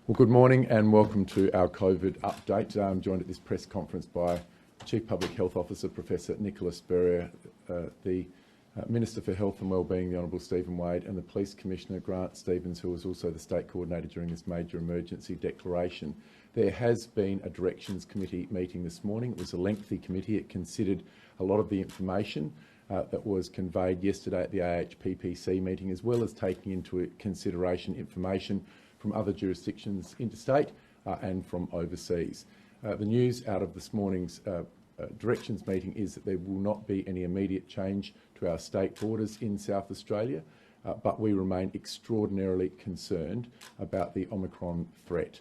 Well, good morning and welcome to our COVID update. I'm joined at this press conference by Chief Public Health Officer, Professor Nicola Spurrier, the Minister for Health and Wellbeing, the Honourable Stephen Wade, and the Police Commissioner, Grant Stevens, who was also the State Coordinator during this major emergency declaration. There has been a Directions Committee meeting this morning. It was a lengthy committee. It considered a lot of the information that was conveyed yesterday at the AHPPC meeting, as well as taking into consideration information from other jurisdictions interstate and from overseas. The news out of this morning's Directions meeting is that there will not be any immediate change to our state borders in South Australia, but we remain extraordinarily concerned about the Omicron threat.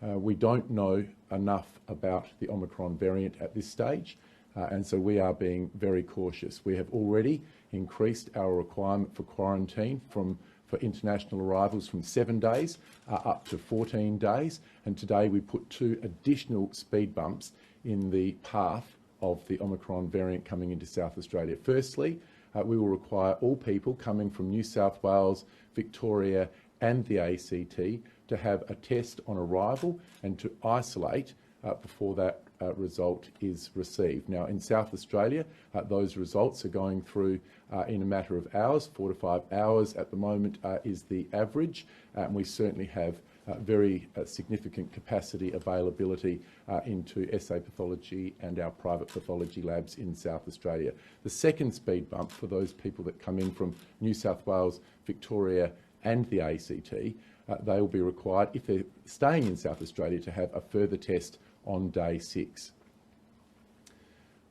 We don't know enough about the Omicron variant at this stage, and so we are being very cautious. We have already increased our requirement for quarantine for international arrivals from 7 days up to 14 days. And today we put 2 additional speed bumps in the path of the Omicron variant coming into South Australia. Firstly, we will require all people coming from New South Wales, Victoria and the ACT to have a test on arrival and to isolate before that result is received. Now, in South Australia, those results are going through in a matter of hours. 4 to 5 hours at the moment is the average, and we certainly have very significant capacity availability into assay pathology and our private pathology labs in South Australia. The second speed bump for those people that come in from New South Wales, Victoria and the ACT, they will be required, if they're staying in South Australia, to have a further test on day 6.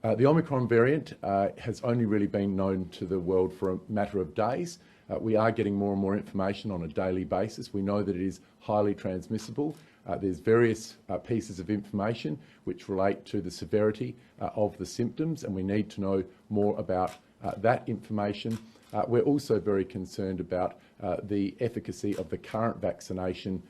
The Omicron variant has only really been known to the world for a matter of days. We are getting more and more information on a daily basis. We know that it is highly transmissible. There's various pieces of information which relate to the severity of the symptoms, and we need to know more about that information. We're also very concerned about the efficacy of the current vaccination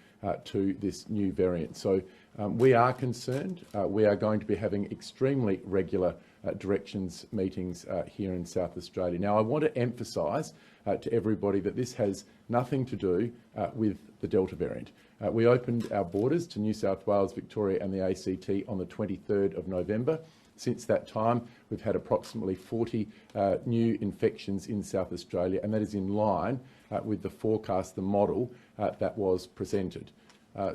to this new variant. So we are concerned. We are going to be having extremely regular directions meetings here in South Australia. Now, I want to emphasise to everybody that this has nothing to do with the Delta variant. We opened our borders to New South Wales, Victoria and the ACT on the 23rd of November. Since that time, we've had approximately 40 new infections in South Australia, and that is in line with the forecast, the model that was presented.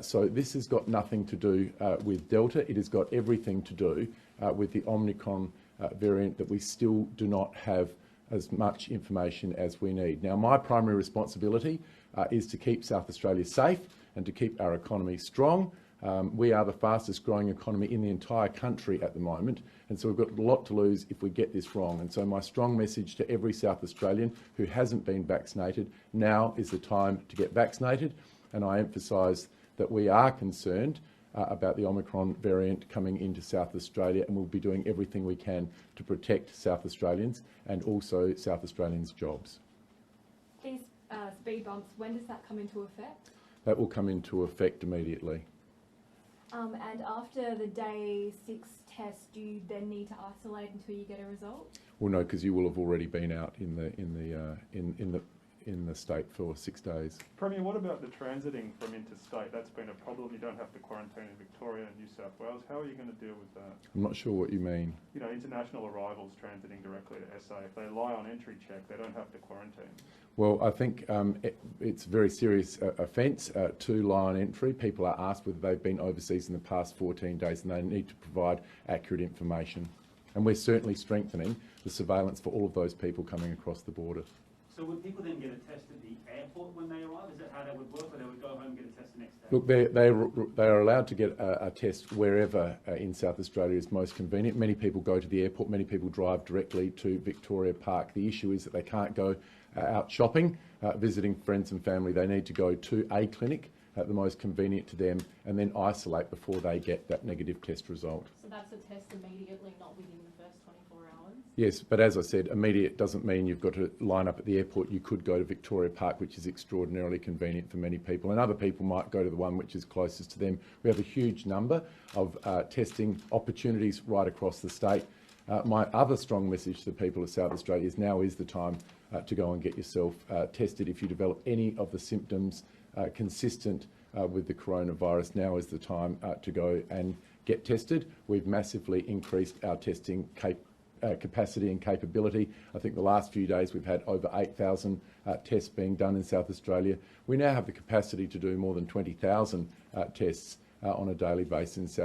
So this has got nothing to do with Delta. It has got everything to do with the Omicron variant that we still do not have as much information as we need. Now, my primary responsibility is to keep South Australia safe and to keep our economy strong. We are the fastest growing economy in the entire country at the moment, and so we've got a lot to lose if we get this wrong. And so my strong message to every South Australian who hasn't been vaccinated, now is the time to get vaccinated. And I emphasise that we are concerned about the Omicron variant coming into South Australia, and we'll be doing everything we can to protect South Australians and also South Australians' jobs. These speed bumps, when does that come into effect? That will come into effect immediately. And after the day 6 test, do you then need to isolate until you get a result? Well, no, because you will have already been out in the state for 6 days. Premier, what about the transiting from interstate? That's been a problem. You don't have to quarantine in Victoria and New South Wales. How are you going to deal with that? I'm not sure what you mean. You know, international arrivals transiting directly to SA. If they lie on entry check, they don't have to quarantine. Well, I think it's a very serious offence to lie on entry. People are asked whether they've been overseas in the past 14 days, and they need to provide accurate information. And we're certainly strengthening the surveillance for all of those people coming across the border. So would people then get a test at the airport when they arrive? Is that how that would work, or they would go home and get a test the next day? Look, they are allowed to get a test wherever in South Australia is most convenient. Many people go to the airport, many people drive directly to Victoria Park. The issue is that they can't go out shopping, visiting friends and family. They need to go to a clinic, the most convenient to them, and then isolate before they get that negative test result. So that's a test immediately, not within the first 24 hours? Yes, but as I said, immediate doesn't mean you've got to line up at the airport. You could go to Victoria Park, which is extraordinarily convenient for many people, and other people might go to the one which is closest to them. We have a huge number of testing opportunities right across the state. My other strong message to the people of South Australia is now is the time to go and get yourself tested if you develop any of the symptoms consistent with the coronavirus, now is the time to go and get tested. We've massively increased our testing capacity and capability. I think the last few days we've had over 8,000 tests being done in South Australia. We now have the capacity to do more than 20,000 tests on a daily basis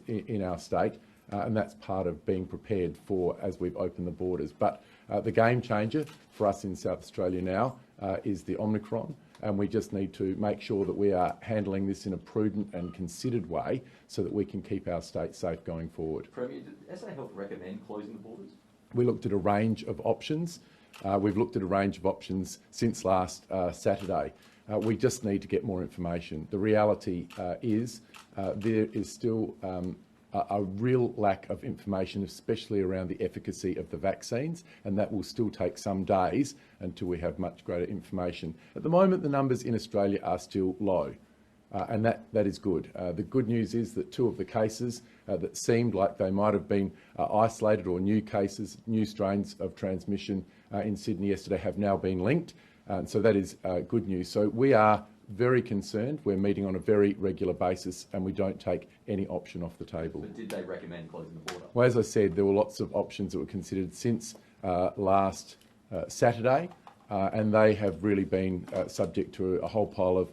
in our state, and that's part of being prepared for as we've opened the borders. But the game changer for us in South Australia now is the Omicron, and we just need to make sure that we are handling this in a prudent and considered way so that we can keep our state safe going forward. Premier, did SA Health recommend closing the borders? We looked at a range of options. We've looked at a range of options since last Saturday. We just need to get more information. The reality is there is still a real lack of information, especially around the efficacy of the vaccines, and that will still take some days until we have much greater information. At the moment, the numbers in Australia are still low, and that is good. The good news is that 2 of the cases that seemed like they might have been isolated or new cases, new strains of transmission in Sydney yesterday have now been linked, and so that is good news. So we are very concerned. We're meeting on a very regular basis, and we don't take any option off the table. But did they recommend closing the border? Well, as I said, there were lots of options that were considered since last Saturday, and they have really been subject to a whole pile of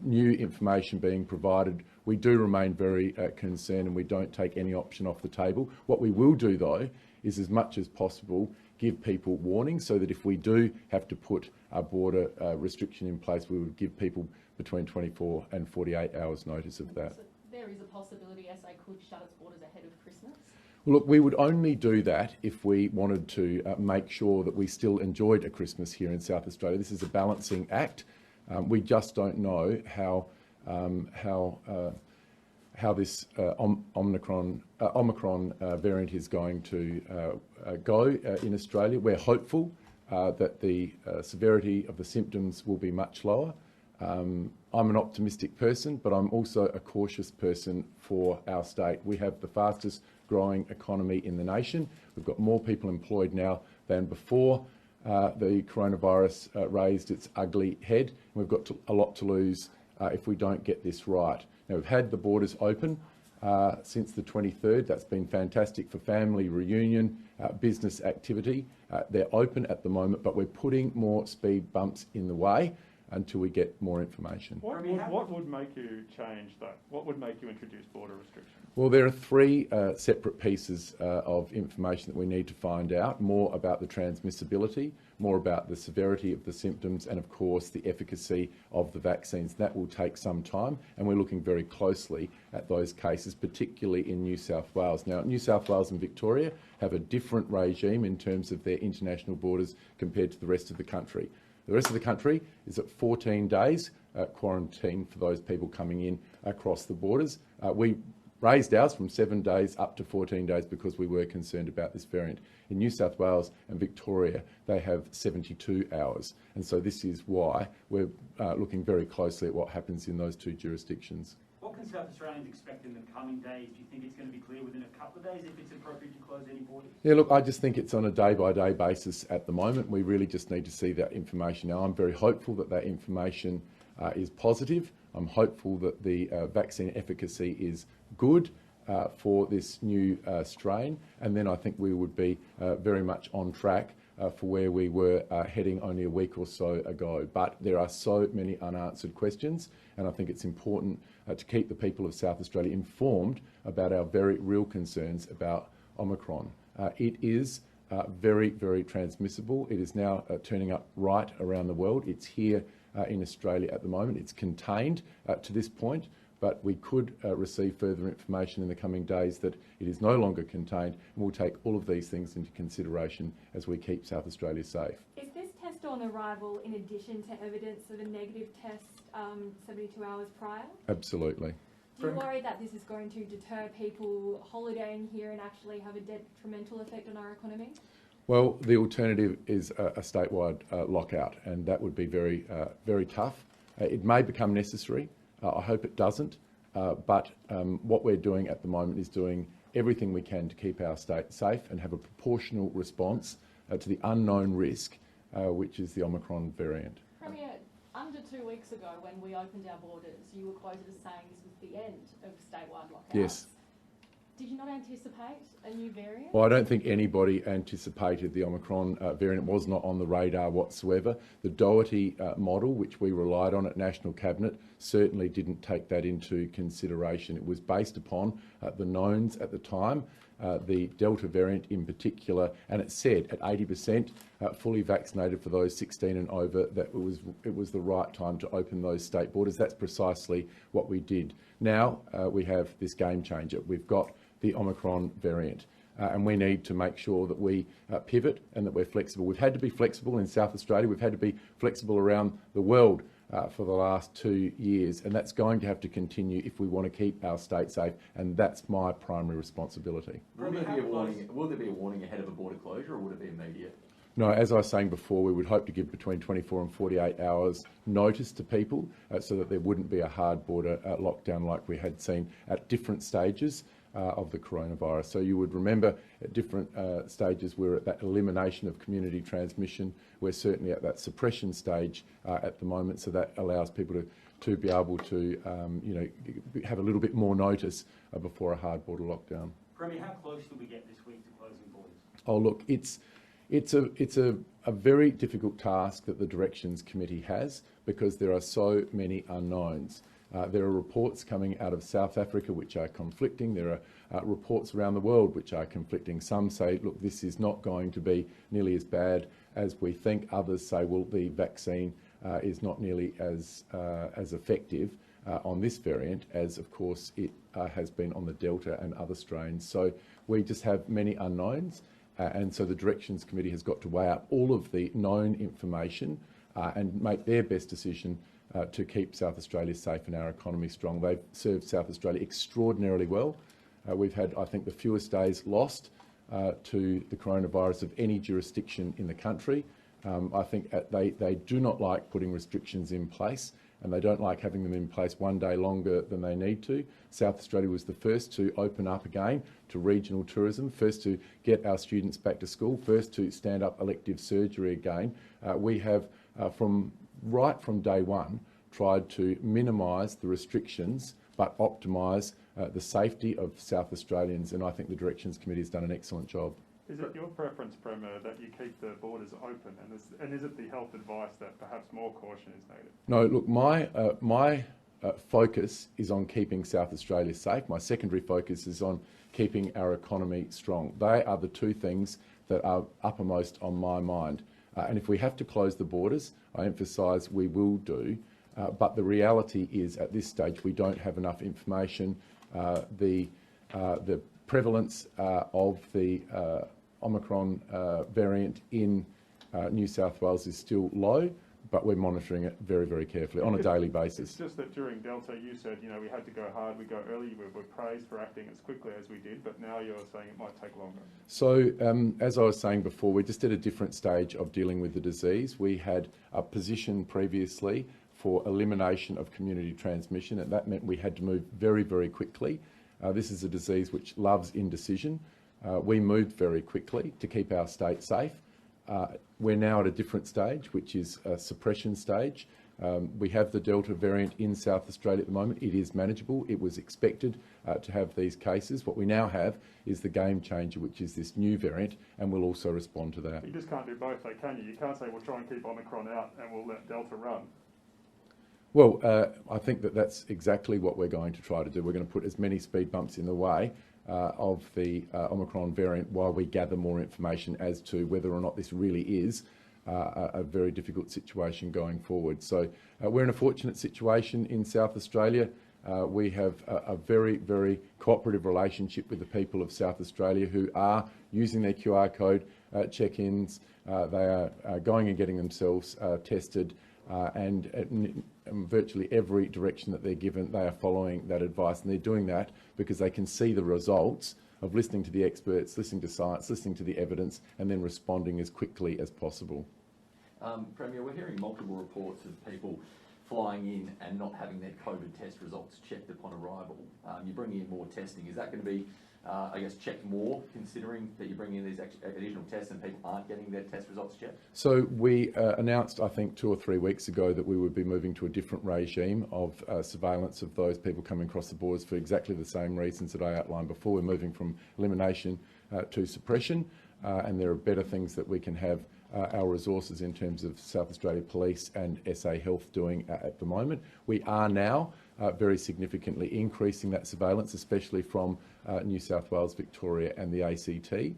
new information being provided. We do remain very concerned, and we don't take any option off the table. What we will do, though, is as much as possible give people warning, so that if we do have to put a border restriction in place, we would give people between 24 and 48 hours notice of that. So there is a possibility SA could shut its borders ahead of Christmas? Well, look, we would only do that if we wanted to make sure that we still enjoyed a Christmas here in South Australia. This is a balancing act. We just don't know how this Omicron variant is going to go in Australia. We're hopeful that the severity of the symptoms will be much lower. I'm an optimistic person, but I'm also a cautious person for our state. We have the fastest growing economy in the nation. We've got more people employed now than before the coronavirus raised its ugly head. We've got a lot to lose if we don't get this right. Now, we've had the borders open since the 23rd. That's been fantastic for family reunion, business activity. They're open at the moment, but we're putting more speed bumps in the way until we get more information. What would make you change that? What would make you introduce border restrictions? Well, there are 3 separate pieces of information that we need to find out: more about the transmissibility, more about the severity of the symptoms, and of course the efficacy of the vaccines. That will take some time, and we're looking very closely at those cases, particularly in New South Wales. Now, New South Wales and Victoria have a different regime in terms of their international borders compared to the rest of the country. The rest of the country is at 14 days quarantine for those people coming in across the borders. We raised ours from 7 days up to 14 days because we were concerned about this variant. In New South Wales and Victoria, they have 72 hours. And so this is why we're looking very closely at what happens in those 2 jurisdictions. What can South Australians expect in the coming days? Do you think it's going to be clear within a couple of days if it's appropriate to close any borders? Yeah, look, I just think it's on a day-by-day basis at the moment. We really just need to see that information. Now, I'm very hopeful that that information is positive. I'm hopeful that the vaccine efficacy is good for this new strain, and then I think we would be very much on track for where we were heading only a week or so ago. But there are so many unanswered questions, and I think it's important to keep the people of South Australia informed about our very real concerns about Omicron. It is very, very transmissible. It is now turning up right around the world. It's here in Australia at the moment. It's contained to this point, but we could receive further information in the coming days that it is no longer contained, and we'll take all of these things into consideration as we keep South Australia safe. Is this test on arrival in addition to evidence of a negative test 72 hours prior? Absolutely. Do you worry that this is going to deter people holidaying here and actually have a detrimental effect on our economy? Well, the alternative is a statewide lockout, and that would be very, very tough. It may become necessary. I hope it doesn't. But what we're doing at the moment is doing everything we can to keep our state safe and have a proportional response to the unknown risk, which is the Omicron variant. Premier, under 2 weeks ago, when we opened our borders, you were quoted as saying this was the end of statewide lockouts. Yes. Did you not anticipate a new variant? Well, I don't think anybody anticipated the Omicron variant. It was not on the radar whatsoever. The Doherty model, which we relied on at National Cabinet, certainly didn't take that into consideration. It was based upon the knowns at the time, the Delta variant in particular, and it said at 80% fully vaccinated for those 16 and over that it was the right time to open those state borders. That's precisely what we did. Now we have this game changer. We've got the Omicron variant. And we need to make sure that we pivot and that we're flexible. We've had to be flexible in South Australia. We've had to be flexible around the world for the last 2 years, and that's going to have to continue if we want to keep our state safe, and that's my primary responsibility. Will there be a warning ahead of a border closure, or would it be immediate? No, as I was saying before, we would hope to give between 24 and 48 hours notice to people so that there wouldn't be a hard border lockdown like we had seen at different stages of the coronavirus. So you would remember at different stages we're at that elimination of community transmission. We're certainly at that suppression stage at the moment, so that allows people to be able to have a little bit more notice before a hard border lockdown. Premier, how close do we get this week to closing borders? Oh look, it's a very difficult task that the Directions Committee has because there are so many unknowns. There are reports coming out of South Africa which are conflicting. There are reports around the world which are conflicting. Some say, look, this is not going to be nearly as bad as we think. Others say, well, the vaccine is not nearly as effective on this variant as, of course, it has been on the Delta and other strains. So we just have many unknowns. And so the Directions Committee has got to weigh up all of the known information and make their best decision to keep South Australia safe and our economy strong. They've served South Australia extraordinarily well. We've had, I think, the fewest days lost to the coronavirus of any jurisdiction in the country. I think they do not like putting restrictions in place, and they don't like having them in place one day longer than they need to. South Australia was the first to open up again to regional tourism, first to get our students back to school, first to stand up elective surgery again. We have, right from day one, tried to minimise the restrictions but optimise the safety of South Australians, and I think the Directions Committee has done an excellent job. Is it your preference, Premier, that you keep the borders open, and is it the health advice that perhaps more caution is needed? No, look, my focus is on keeping South Australia safe. My secondary focus is on keeping our economy strong. They are the two things that are uppermost on my mind. And if we have to close the borders, I emphasise we will do. But the reality is, at this stage, we don't have enough information. The prevalence of the Omicron variant in New South Wales is still low, but we're monitoring it very, very carefully on a daily basis. It's just that during Delta you said, we had to go hard, we go early, we were praised for acting as quickly as we did, but now you're saying it might take longer. So, as I was saying before, we're just at a different stage of dealing with the disease. We had a position previously for elimination of community transmission, and that meant we had to move very, very quickly. This is a disease which loves indecision. We moved very quickly to keep our state safe. We're now at a different stage, which is a suppression stage. We have the Delta variant in South Australia at the moment. It is manageable. It was expected to have these cases. What we now have is the game changer, which is this new variant, and we'll also respond to that. You just can't do both, though, can you? You can't say we'll try and keep Omicron out and we'll let Delta run. Well, I think that's exactly what we're going to try to do. We're going to put as many speed bumps in the way of the Omicron variant while we gather more information as to whether or not this really is a very difficult situation going forward. So we're in a fortunate situation in South Australia. We have a very, very cooperative relationship with the people of South Australia who are using their QR code check-ins. They are going and getting themselves tested, and virtually every direction that they're given, they are following that advice, and they're doing that because they can see the results of listening to the experts, listening to science, listening to the evidence, and then responding as quickly as possible. Premier, we're hearing multiple reports of people flying in and not having their COVID test results checked upon arrival. You're bringing in more testing. Is that going to be I guess, check more, considering that you're bringing in these additional tests and people aren't getting their test results checked? So we announced, I think, 2 or 3 weeks ago that we would be moving to a different regime of surveillance of those people coming across the borders for exactly the same reasons that I outlined before. We're moving from elimination to suppression, and there are better things that we can have our resources in terms of South Australia Police and SA Health doing at the moment. We are now very significantly increasing that surveillance, especially from New South Wales, Victoria and the ACT.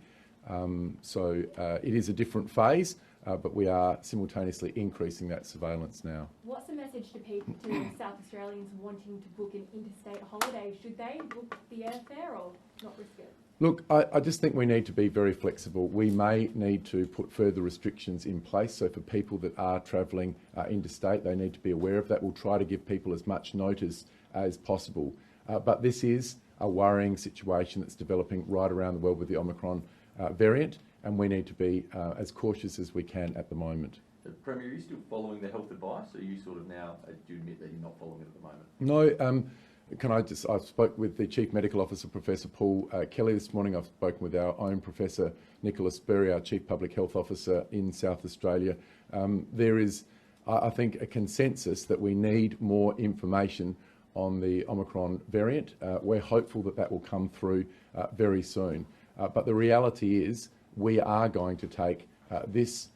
So it is a different phase, but we are simultaneously increasing that surveillance now. What's the message to people, to South Australians wanting to book an interstate holiday? Should they book the airfare or not risk it? Look, I just think we need to be very flexible. We may need to put further restrictions in place. So for people that are travelling interstate, they need to be aware of that. We'll try to give people as much notice as possible. But this is a worrying situation that's developing right around the world with the Omicron variant, and we need to be as cautious as we can at the moment. Premier, are you still following the health advice, or are you sort of now, do you admit that you're not following it at the moment? No. I've spoke with the Chief Medical Officer, Professor Paul Kelly this morning. I've spoken with our own Professor Nicola Spurrier, our Chief Public Health Officer in South Australia. There is, I think, a consensus that we need more information on the Omicron variant. We're hopeful that that will come through very soon. But the reality is we are going to take this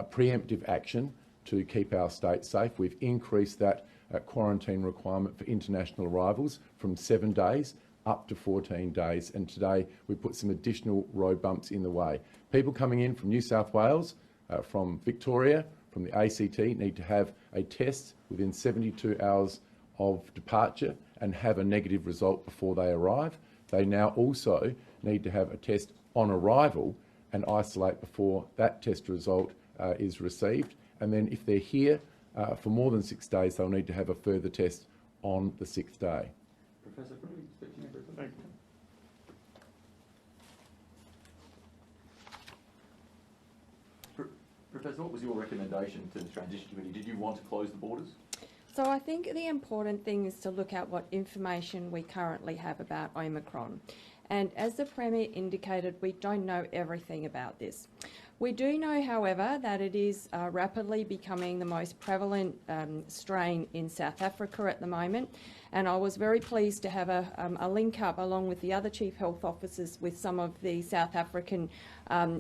preemptive action to keep our state safe. We've increased that quarantine requirement for international arrivals from 7 days up to 14 days. And today we put some additional road bumps in the way. People coming in from New South Wales, from Victoria, from the ACT need to have a test within 72 hours of departure and have a negative result before they arrive. They now also need to have a test on arrival and isolate before that test result is received. And then if they're here for more than 6 days, they'll need to have a further test on the 6th day. Professor, could we speak to you briefly? Thank you. Professor, what was your recommendation to the Transition Committee? Did you want to close the borders? So I think the important thing is to look at what information we currently have about Omicron. And as the Premier indicated, we don't know everything about this. We do know, however, that it is rapidly becoming the most prevalent strain in South Africa at the moment. And I was very pleased to have a link up along with the other Chief Health Officers with some of the South African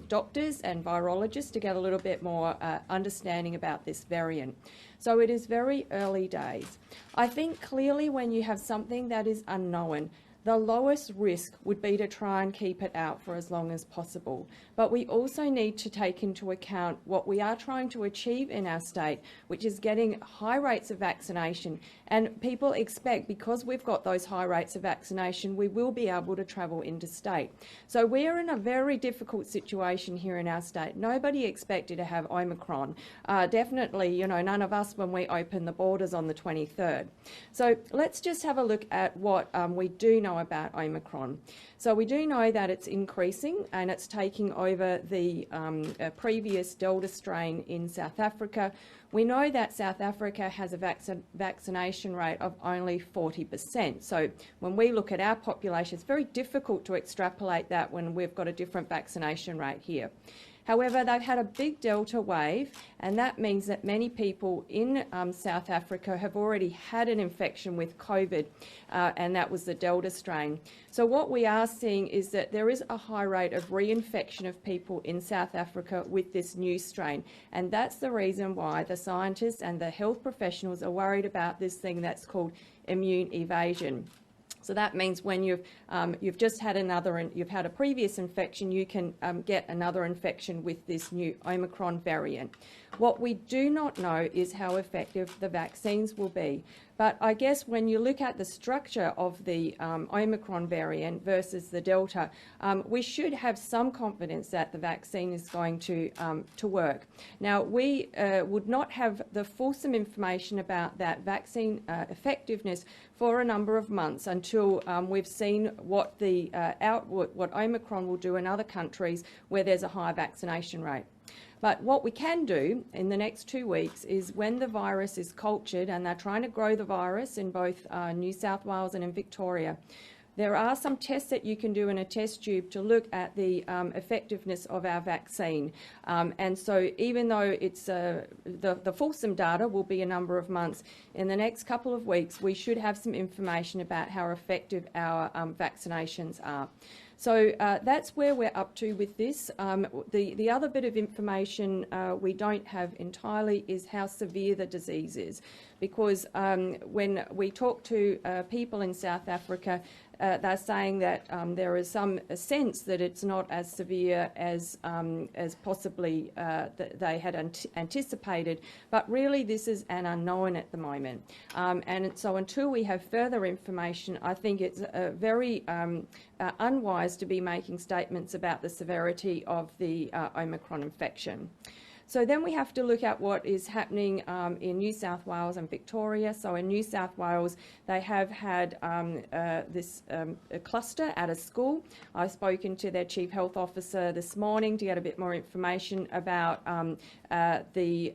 doctors and virologists to get a little bit more understanding about this variant. So it is very early days. I think clearly when you have something that is unknown, the lowest risk would be to try and keep it out for as long as possible. But we also need to take into account what we are trying to achieve in our state, which is getting high rates of vaccination. And people expect, because we've got those high rates of vaccination, we will be able to travel interstate. So we're in a very difficult situation here in our state. Nobody expected to have Omicron. Definitely, you know, none of us when we opened the borders on the 23rd. So let's just have a look at what we do know about Omicron. So we do know that it's increasing and it's taking over the previous Delta strain in South Africa. We know that South Africa has a vaccination rate of only 40%. So when we look at our population, it's very difficult to extrapolate that when we've got a different vaccination rate here. However, they've had a big Delta wave, and that means that many people in South Africa have already had an infection with COVID, and that was the Delta strain. So what we are seeing is that there is a high rate of reinfection of people in South Africa with this new strain, and that's the reason why the scientists and the health professionals are worried about this thing that's called immune evasion. So that means when you've just had you've had a previous infection, you can get another infection with this new Omicron variant. What we do not know is how effective the vaccines will be. But I guess when you look at the structure of the Omicron variant versus the Delta, we should have some confidence that the vaccine is going to work. Now, we would not have the fulsome information about that vaccine effectiveness for a number of months until we've seen what what Omicron will do in other countries where there's a high vaccination rate. But what we can do in the next 2 weeks is when the virus is cultured, and they're trying to grow the virus in both New South Wales and in Victoria, There are some tests that you can do in a test tube to look at the effectiveness of our vaccine. And so even though it's the fulsome data will be a number of months, in the next couple of weeks we should have some information about how effective our vaccinations are. So that's where we're up to with this. The other bit of information we don't have entirely is how severe the disease is, because when we talk to people in South Africa, they're saying that there is some sense that it's not as severe as possibly they had anticipated, but really this is an unknown at the moment. And so until we have further information, I think it's very unwise to be making statements about the severity of the Omicron infection. So then we have to look at what is happening in New South Wales and Victoria. So in New South Wales, they have had this cluster at a school. I've spoken to their Chief Health Officer this morning to get a bit more information about the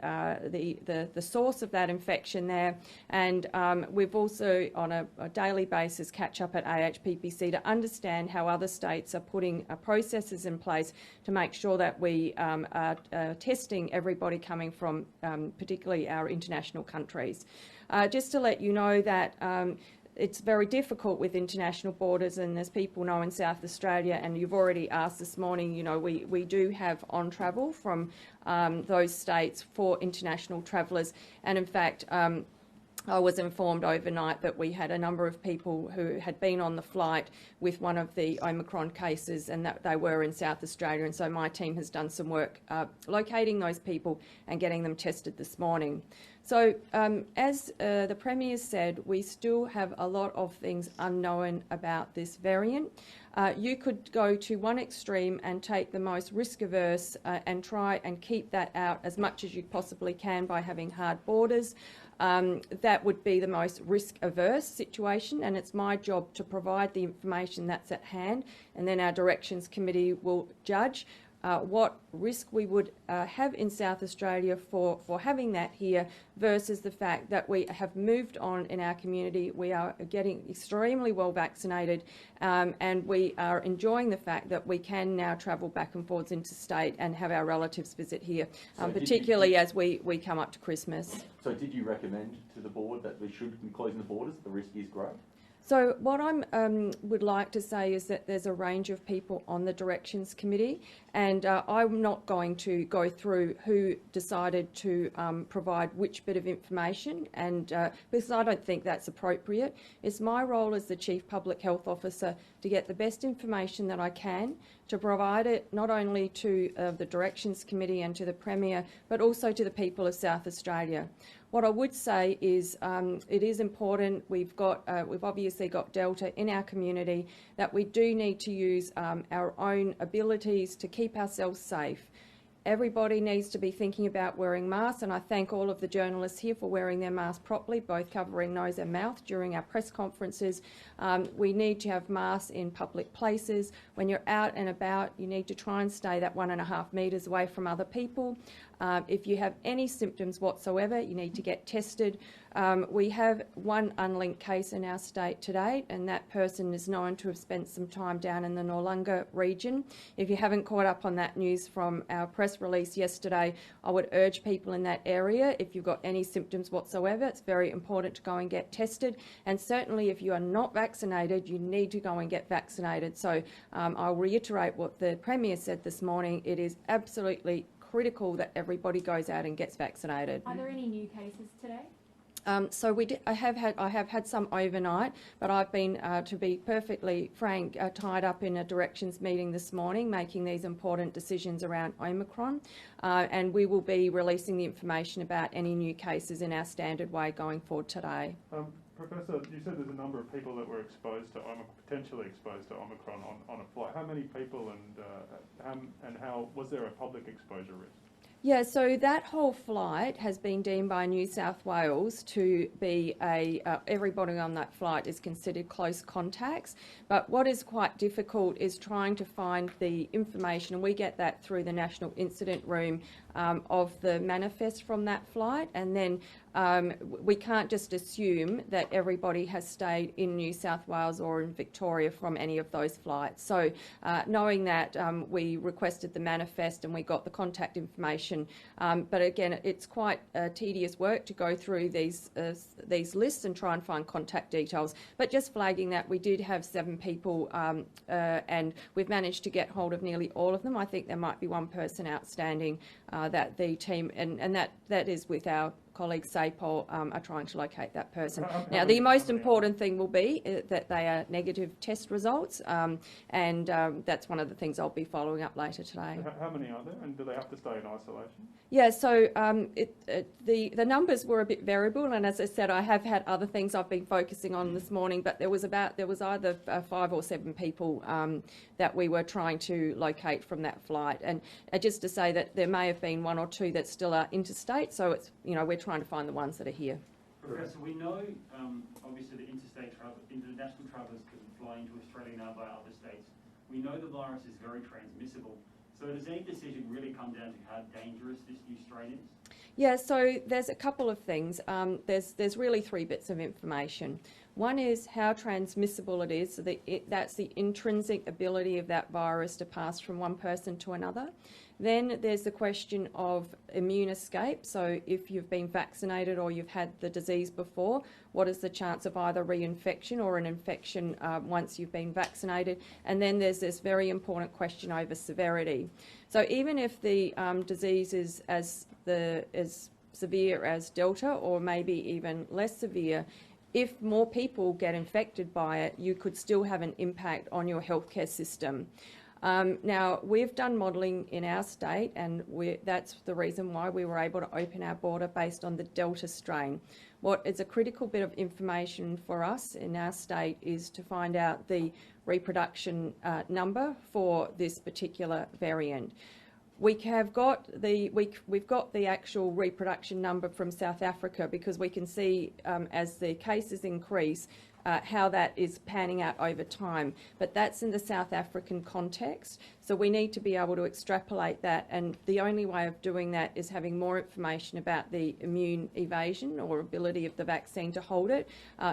source of that infection there. And we've also, on a daily basis, catch up at AHPPC to understand how other states are putting processes in place to make sure that we are testing everybody coming from particularly our international countries. Just to let you know that it's very difficult with international borders, and as people know in South Australia, and you've already asked this morning, you know, we do have on travel from those states for international travellers, and in fact I was informed overnight that we had a number of people who had been on the flight with one of the Omicron cases, and that they were in South Australia, and so my team has done some work locating those people and getting them tested this morning. So as the Premier said, we still have a lot of things unknown about this variant. You could go to one extreme and take the most risk-averse and try and keep that out as much as you possibly can by having hard borders. That would be the most risk-averse situation, and it's my job to provide the information that's at hand, and then our Directions Committee will judge what risk we would have in South Australia for having that here versus the fact that we have moved on in our community. We are getting extremely well vaccinated, and we are enjoying the fact that we can now travel back and forwards interstate and have our relatives visit here, particularly as we come up to Christmas. So did you recommend to the board that we should close the borders? The risk is great. So what I would like to say is that there's a range of people on the Directions Committee, and I'm not going to go through who decided to provide which bit of information, and because I don't think that's appropriate. It's my role as the Chief Public Health Officer to get the best information that I can, to provide it not only to the Directions Committee and to the Premier, but also to the people of South Australia. What I would say is it is important. We've obviously got Delta in our community, that we do need to use our own abilities to keep ourselves safe. Everybody needs to be thinking about wearing masks, and I thank all of the journalists here for wearing their masks properly, both covering nose and mouth during our press conferences. We need to have masks in public places. When you're out and about, you need to try and stay that 1.5 metres away from other people. If you have any symptoms whatsoever, you need to get tested. We have one unlinked case in our state to date, and that person is known to have spent some time down in the Noarlunga region. If you haven't caught up on that news from our press release yesterday, I would urge people in that area, if you've got any symptoms whatsoever, it's very important to go and get tested. And certainly if you are not vaccinated, you need to go and get vaccinated. So I'll reiterate what the Premier said this morning. It is absolutely critical that everybody goes out and gets vaccinated. Are there any new cases today? So I have had some overnight, but I've been, to be perfectly frank, tied up in a Directions meeting this morning, making these important decisions around Omicron, and we will be releasing the information about any new cases in our standard way going forward today. Professor, you said there's a number of people that were exposed to potentially exposed to Omicron on a flight. How many people, and how was there a public exposure risk? Yeah, so that whole flight has been deemed by New South Wales to be everybody on that flight is considered close contacts. But what is quite difficult is trying to find the information, and we get that through the National Incident Room of the manifest from that flight, and then we can't just assume that everybody has stayed in New South Wales or in Victoria from any of those flights. So knowing that, we requested the manifest and we got the contact information. But again, it's quite tedious work to go through these lists and try and find contact details. But just flagging that, we did have 7 people and we've managed to get hold of nearly all of them. I think there might be one person outstanding that the team, and that is with our colleagues SAPOL are trying to locate that person. Now, the most important thing will be that they are negative test results, and that's one of the things I'll be following up later today. How many are there, and do they have to stay in isolation? Yeah, so the numbers were a bit variable, and as I said, I have had other things I've been focusing on this morning, but there was either 5 or 7 people that we were trying to locate from that flight, and just to say that there may have been 1 or 2 that still are interstate, so it's, you know, we're trying to find the ones that are here. Professor, we know obviously the international travellers can fly into Australia now by other states. We know the virus is very transmissible. So does any decision really come down to how dangerous this new strain is? Yeah, so there's a couple of things. There's really 3 bits of information. One is how transmissible it is, so that's the intrinsic ability of that virus to pass from one person to another. Then there's the question of immune escape. So if you've been vaccinated or you've had the disease before, what is the chance of either reinfection or an infection once you've been vaccinated? And then there's this very important question over severity. So even if the disease is as severe as Delta, or maybe even less severe, if more people get infected by it, you could still have an impact on your healthcare system. Now, we've done modelling in our state, and that's the reason why we were able to open our border based on the Delta strain. What is a critical bit of information for us in our state is to find out the reproduction number for this particular variant. We've got the actual reproduction number from South Africa, because we can see as the cases increase how that is panning out over time. But that's in the South African context, so we need to be able to extrapolate that, and the only way of doing that is having more information about the immune evasion or ability of the vaccine to hold it,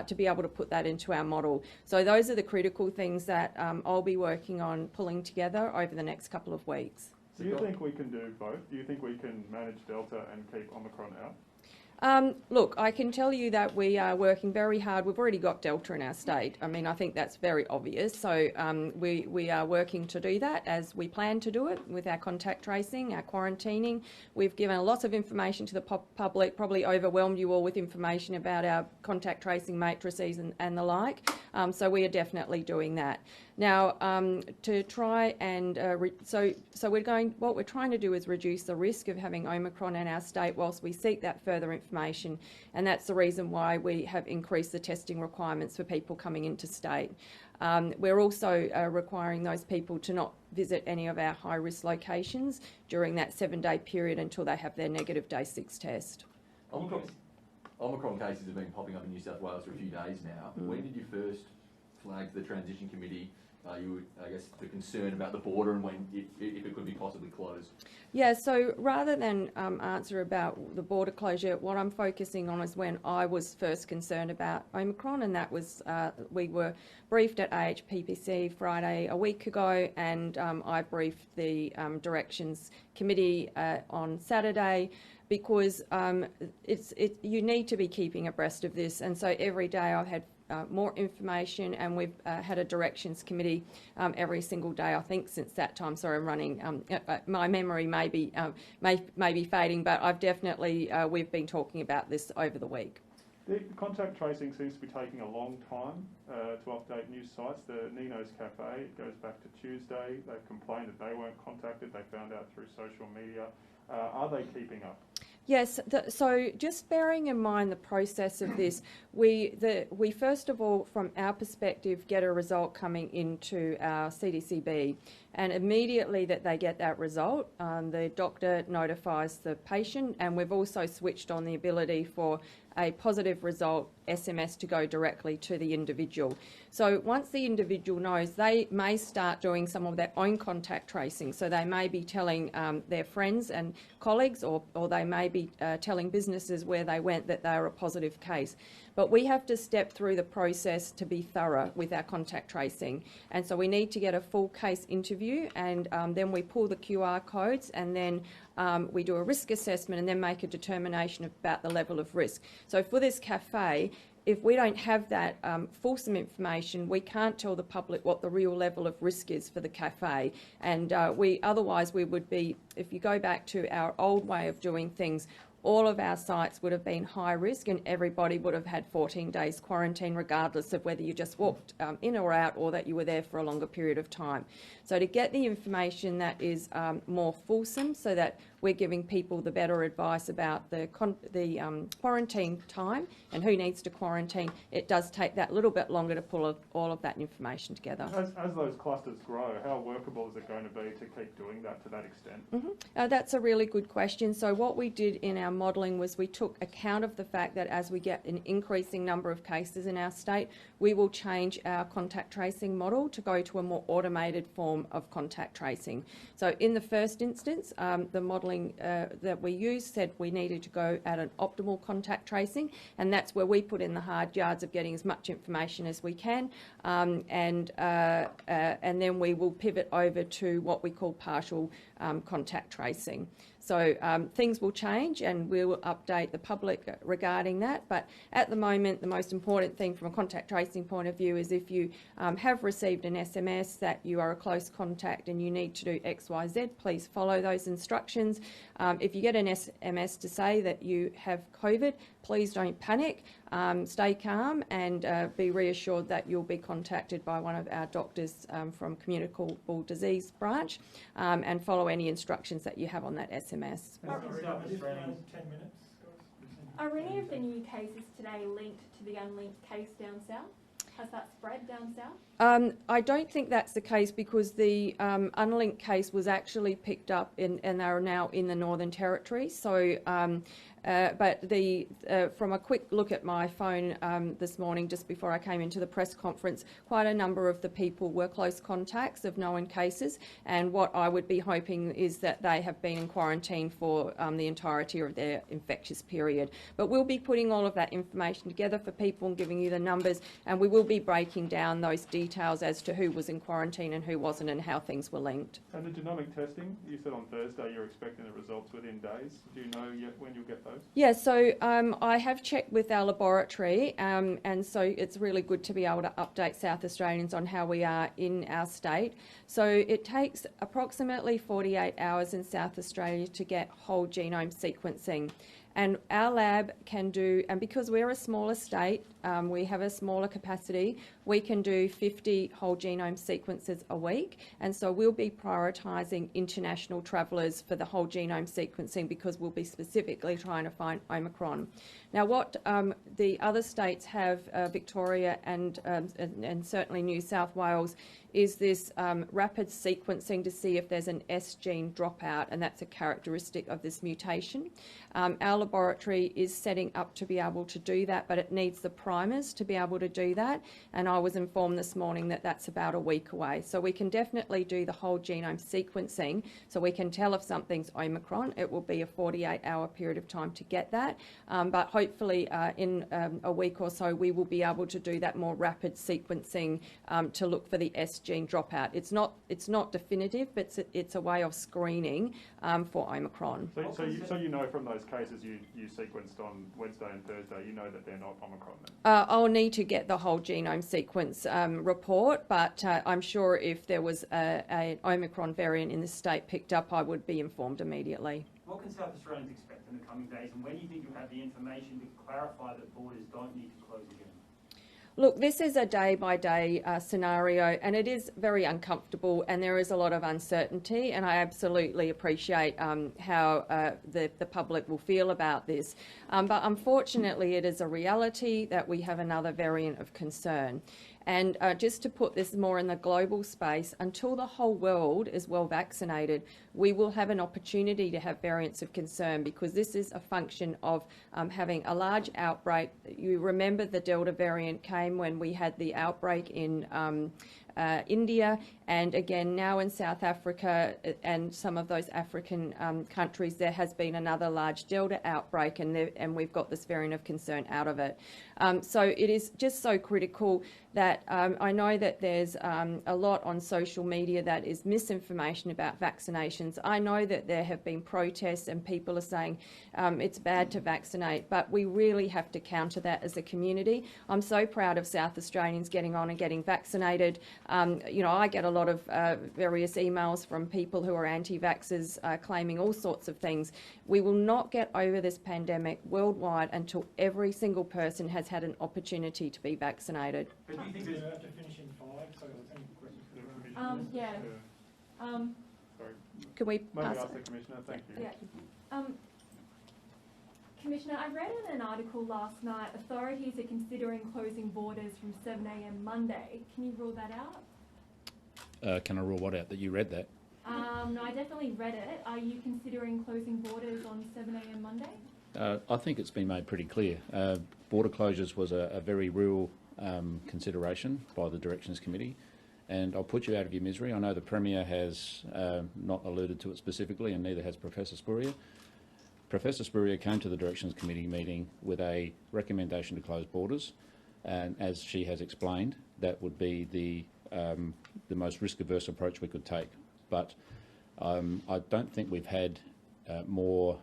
to be able to put that into our model. So those are the critical things that I'll be working on pulling together over the next couple of weeks. Do you think we can do both? Do you think we can manage Delta and keep Omicron out? Look, I can tell you that we are working very hard. We've already got Delta in our state. I mean, I think that's very obvious. So we are working to do that as we plan to do it with our contact tracing, our quarantining. We've given lots of information to the public, probably overwhelmed you all with information about our contact tracing matrices and the like. So we are definitely doing that. Now, to try and what we're trying to do is reduce the risk of having Omicron in our state whilst we seek that further information, and that's the reason why we have increased the testing requirements for people coming into state. We're also requiring those people to not visit any of our high-risk locations during that 7-day period until they have their negative day 6 test. Omicron cases have been popping up in New South Wales for a few days now. When did you first flag to the Transition Committee the concern about the border and when if it could be possibly closed? Yeah, so rather than answer about the border closure, what I'm focusing on is when I was first concerned about Omicron, and that was we were briefed at AHPPC Friday a week ago, and I briefed the Directions Committee on Saturday, because you need to be keeping abreast of this, and so every day I've had more information, and we've had a Directions Committee every single day, I think, since that time. Sorry, I'm running. My memory may be fading, but I've definitely we've been talking about this over the week. The contact tracing seems to be taking a long time to update news sites. The Nino's Cafe, it goes back to Tuesday. They've complained that they weren't contacted. They found out through social media. Are they keeping up? Yes, so just bearing in mind the process of this, we first of all, from our perspective, get a result coming into our CDCB, and immediately that they get that result, the doctor notifies the patient, and we've also switched on the ability for a positive result SMS to go directly to the individual. So once the individual knows, they may start doing some of their own contact tracing. So they may be telling their friends and colleagues, or they may be telling businesses where they went that they are a positive case. But we have to step through the process to be thorough with our contact tracing. And so we need to get a full case interview, and then we pull the QR codes, and then we do a risk assessment and then make a determination about the level of risk. So for this cafe, if we don't have that fulsome information, we can't tell the public what the real level of risk is for the cafe. And otherwise we would be, if you go back to our old way of doing things, all of our sites would have been high risk and everybody would have had 14 days quarantine, regardless of whether you just walked in or out or that you were there for a longer period of time. So to get the information that is more fulsome, so that we're giving people the better advice about the quarantine time and who needs to quarantine, it does take that little bit longer to pull all of that information together. As those clusters grow, how workable is it going to be to keep doing that to that extent? That's a really good question. So what we did in our modelling was we took account of the fact that as we get an increasing number of cases in our state, we will change our contact tracing model to go to a more automated form of contact tracing. So in the first instance, the modelling that we used said we needed to go at an optimal contact tracing, and that's where we put in the hard yards of getting as much information as we can, and then we will pivot over to what we call partial contact tracing. So things will change and we will update the public regarding that. But at the moment, the most important thing from a contact tracing point of view is if you have received an SMS that you are a close contact and you need to do X, Y, Z, please follow those instructions. If you get an SMS to say that you have COVID, please don't panic. Stay calm and be reassured that you'll be contacted by one of our doctors from Communicable Disease Branch, and follow any instructions that you have on that SMS. Are any of the new cases today linked to the unlinked case down south? Has that spread down south? I don't think that's the case, because the unlinked case was actually picked up and they are now in the Northern Territory. So, but from a quick look at my phone this morning, just before I came into the press conference, quite a number of the people were close contacts of known cases, and what I would be hoping is that they have been in quarantine for the entirety of their infectious period. But we'll be putting all of that information together for people and giving you the numbers, and we will be breaking down those details as to who was in quarantine and who wasn't and how things were linked. And the genomic testing, you said on Thursday you're expecting the results within days. Do you know yet when you'll get those? Yeah, so I have checked with our laboratory, and so it's really good to be able to update South Australians on how we are in our state. So it takes approximately 48 hours in South Australia to get whole genome sequencing. And our lab can do, and because we're a smaller state, we have a smaller capacity, we can do 50 whole genome sequences a week. And so we'll be prioritising international travellers for the whole genome sequencing, because we'll be specifically trying to find Omicron. Now, what the other states have, Victoria and certainly New South Wales, is this rapid sequencing to see if there's an S gene dropout, and that's a characteristic of this mutation. Our laboratory is setting up to be able to do that, but it needs the primers to be able to do that, and I was informed this morning that that's about a week away. So we can definitely do the whole genome sequencing, so we can tell if something's Omicron. It will be a 48-hour period of time to get that, but hopefully in a week or so we will be able to do that more rapid sequencing to look for the S gene dropout. It's not definitive, but it's a way of screening for Omicron. So you know from those cases you sequenced on Wednesday and Thursday, you know that they're not Omicron then? I'll need to get the whole genome sequence report, but I'm sure if there was an Omicron variant in the state picked up, I would be informed immediately. What can South Australians expect in the coming days, and when do you think you'll have the information to clarify that borders don't need to close again? Look, this is a day-by-day scenario, and it is very uncomfortable, and there is a lot of uncertainty, and I absolutely appreciate how the public will feel about this. But unfortunately, it is a reality that we have another variant of concern. And just to put this more in the global space, until the whole world is well vaccinated, we will have an opportunity to have variants of concern, because this is a function of having a large outbreak. You remember the Delta variant came when we had the outbreak in India, and again now in South Africa and some of those African countries, there has been another large Delta outbreak, and we've got this variant of concern out of it. So it is just so critical that I know that there's a lot on social media that is misinformation about vaccinations. I know that there have been protests and people are saying it's bad to vaccinate, but we really have to counter that as a community. I'm so proud of South Australians getting on and getting vaccinated. You know, I get a lot of various emails from people who are anti-vaxxers claiming all sorts of things. We will not get over this pandemic worldwide until every single person has had an opportunity to be vaccinated. But do you think We there's... have to finish in 5, so I think questions for the Yeah. Sorry. Can we Maybe pass ask it? the Commissioner. Thank you. Yeah. Commissioner, I read in an article last night, authorities are considering closing borders from 7 a.m. Monday. Can you rule that out? Can I rule what out? That you read that? No, I definitely read it. Are you considering closing borders on 7 a.m. Monday? I think it's been made pretty clear. Border closures was a very real consideration by the Directions Committee, and I'll put you out of your misery. I know the Premier has not alluded to it specifically, and neither has Professor Spurrier. Professor Spurrier came to the Directions Committee meeting with a recommendation to close borders, and as she has explained, that would be the most risk-averse approach we could take. But I don't think we've had more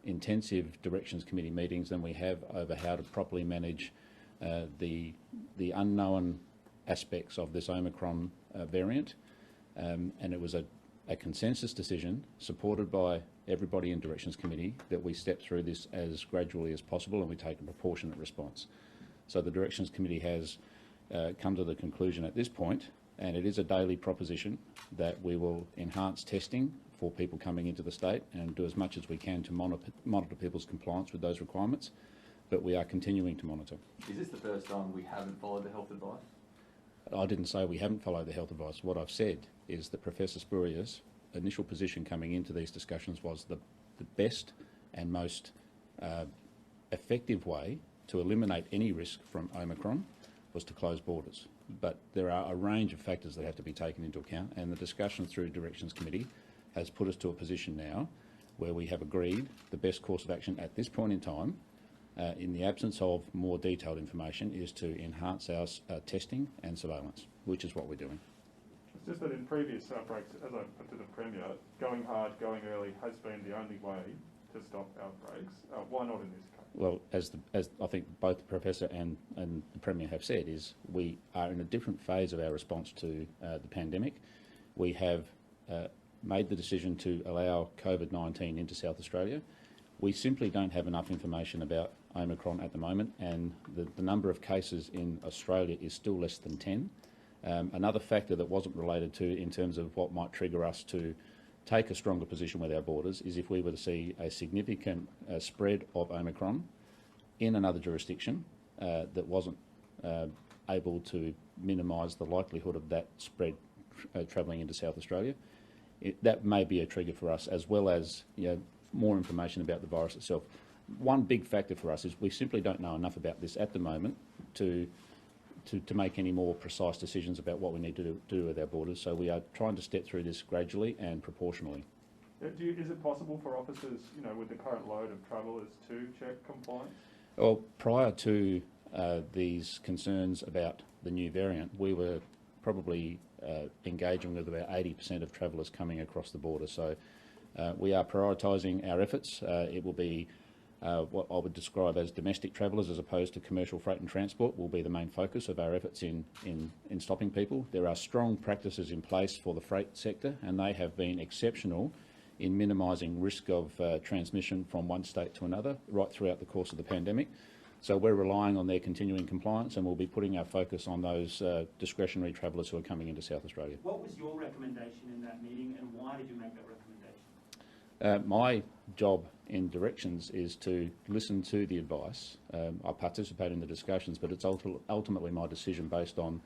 intensive Directions Committee meetings than we have over how to properly manage the unknown aspects of this Omicron variant, and it was a consensus decision supported by everybody in Directions Committee that we step through this as gradually as possible and we take a proportionate response. So the Directions Committee has come to the conclusion at this point, and it is a daily proposition, that we will enhance testing for people coming into the state and do as much as we can to monitor people's compliance with those requirements, but we are continuing to monitor. Is this the first time we haven't followed the health advice? I didn't say we haven't followed the health advice. What I've said is that Professor Spurrier's initial position coming into these discussions was the best and most effective way to eliminate any risk from Omicron was to close borders. But there are a range of factors that have to be taken into account, and the discussion through Directions Committee has put us to a position now where we have agreed the best course of action at this point in time, in the absence of more detailed information, is to enhance our testing and surveillance, which is what we're doing. It's just that in previous outbreaks, as I put to the Premier, going hard, going early has been the only way to stop outbreaks. Why not in this case? Well, as I think both the Professor and the Premier have said, is we are in a different phase of our response to the pandemic. We have made the decision to allow COVID-19 into South Australia. We simply don't have enough information about Omicron at the moment, and the number of cases in Australia is still less than 10. Another factor that wasn't related to in terms of what might trigger us to take a stronger position with our borders is if we were to see a significant spread of Omicron in another jurisdiction that wasn't able to minimise the likelihood of that spread travelling into South Australia. That may be a trigger for us, as well as more information about the virus itself. One big factor for us is we simply don't know enough about this at the moment to make any more precise decisions about what we need to do with our borders. So we are trying to step through this gradually and proportionally. Is it possible for officers, with the current load of travellers, to check compliance? Well, prior to these concerns about the new variant, we were probably engaging with about 80% of travellers coming across the border. So we are prioritising our efforts. It will be what I would describe as domestic travellers as opposed to commercial freight and transport will be the main focus of our efforts in stopping people. There are strong practices in place for the freight sector, and they have been exceptional in minimising risk of transmission from one state to another right throughout the course of the pandemic. So we're relying on their continuing compliance, and we'll be putting our focus on those discretionary travellers who are coming into South Australia. What was your recommendation in that meeting, and why did you make that recommendation? My job in directions is to listen to the advice. I participate in the discussions, but it's ultimately my decision based on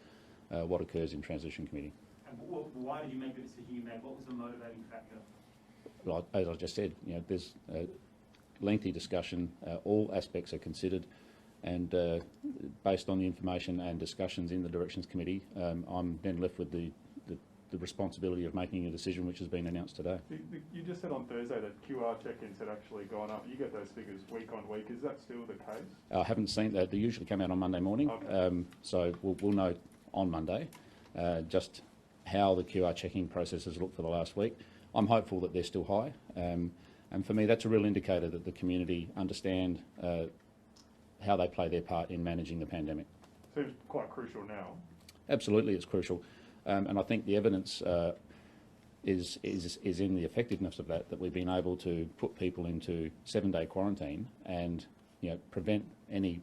what occurs in Transition Committee. And why did you make the decision you made? What was the motivating factor? Well, as I just said, there's a lengthy discussion. All aspects are considered, and based on the information and discussions in the Directions Committee, I'm then left with the responsibility of making a decision which has been announced today. You just said on Thursday that QR check-ins had actually gone up. You get those figures week on week. Is that still the case? I haven't seen that. They usually come out on Monday morning, okay. So we'll know on Monday just how the QR checking process has looked for the last week. I'm hopeful that they're still high, and for me that's a real indicator that the community understand how they play their part in managing the pandemic. Seems quite crucial now. Absolutely, it's crucial. And I think the evidence is in the effectiveness of that we've been able to put people into 7-day quarantine and prevent any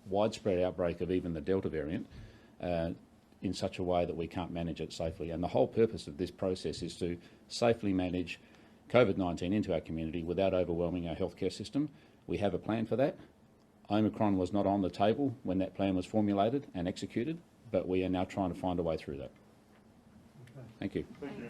widespread outbreak of even the Delta variant in such a way that we can't manage it safely. And the whole purpose of this process is to safely manage COVID-19 into our community without overwhelming our healthcare system. We have a plan for that. Omicron was not on the table when that plan was formulated and executed, but we are now trying to find a way through that. Okay. Thank you. Thank you.